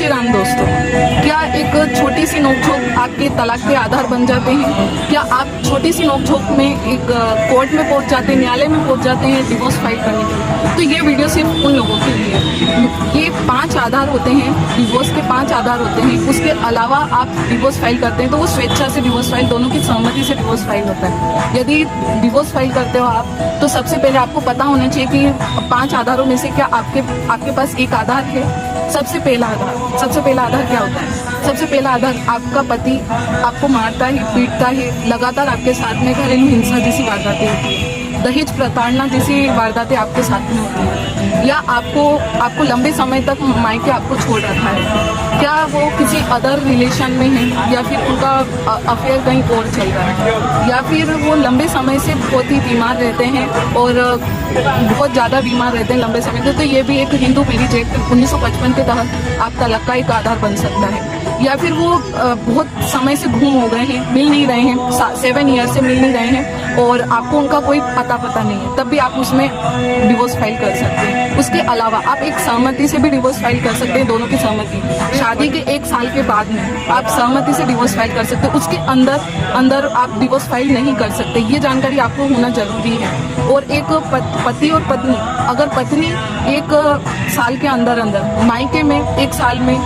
जय श्री राम दोस्तों, क्या एक छोटी सी नोकझोंक आपके तलाक के आधार बन जाते हैं? क्या आप छोटी सी नोकझोंक में एक कोर्ट में पहुंच जाते हैं, न्यायालय में पहुंच जाते हैं डिवोर्स फाइल करने के लिए? तो ये वीडियो सिर्फ उन लोगों के लिए है। ये 5 आधार होते हैं, डिवोर्स के 5 आधार होते हैं। उसके अलावा आप डिवोर्स फाइल करते हैं तो वो स्वेच्छा से डिवोर्स फाइल, दोनों की सहमति से डिवोर्स फाइल होता है। यदि डिवोर्स फाइल करते हो आप, तो सबसे पहले आपको पता होना चाहिए कि 5 आधारों में से क्या आपके पास एक आधार है। सबसे पहला आधार क्या होता है? सबसे पहला आधार, आपका पति आपको मारता है, पीटता है, लगातार आपके साथ में घरेलू हिंसा जैसी वारदातें होती है, दहेज प्रताड़ना जैसी वारदातें आपके साथ में होती है, या आपको लंबे समय तक मायके आपको छोड़ रखा है। क्या वो किसी अदर रिलेशन में है, या फिर उनका अफेयर कहीं और चल रहा है, या फिर वो लंबे समय से बहुत ही बीमार रहते हैं और बहुत ज़्यादा बीमार रहते हैं लंबे समय से, तो ये भी एक हिंदू मैरिज एक्ट 1955 के तहत आप तलाक का एक आधार बन सकता है। या फिर वो बहुत समय से गुम हो गए हैं, मिल नहीं रहे हैं, 7 ईयर से मिल नहीं रहे हैं और आपको उनका कोई पता नहीं है, तब भी आप उसमें डिवोर्स फाइल कर सकते हैं। उसके अलावा आप एक सहमति से भी डिवोर्स फाइल कर सकते हैं, दोनों की सहमति। शादी के 1 साल के बाद में आप सहमति से डिवोर्स फाइल कर सकते हैं, उसके अंदर आप डिवोर्स फाइल नहीं कर सकते। ये जानकारी आपको होना जरूरी है। और एक पति और पत्नी, अगर पत्नी 1 साल के अंदर मायके में 1 साल में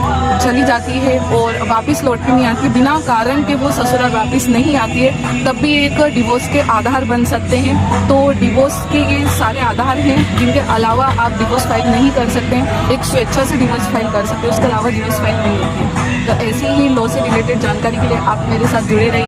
चली जाती है और वापस लौट के नहीं आती, बिना कारण के वो ससुराल वापस नहीं आती है, तब भी एक डिवोर्स के आधार बन सकते हैं। तो डिवोर्स के ये सारे आधार हैं जिनके अलावा आप डिवोर्स फाइल नहीं कर सकते हैं। एक स्वेच्छा से डिवोर्स फाइल कर सकते हैं, उसके अलावा डिवोर्स फाइल नहीं होती है। तो ऐसी ही लॉ से रिलेटेड जानकारी के लिए आप मेरे साथ जुड़े रहिए।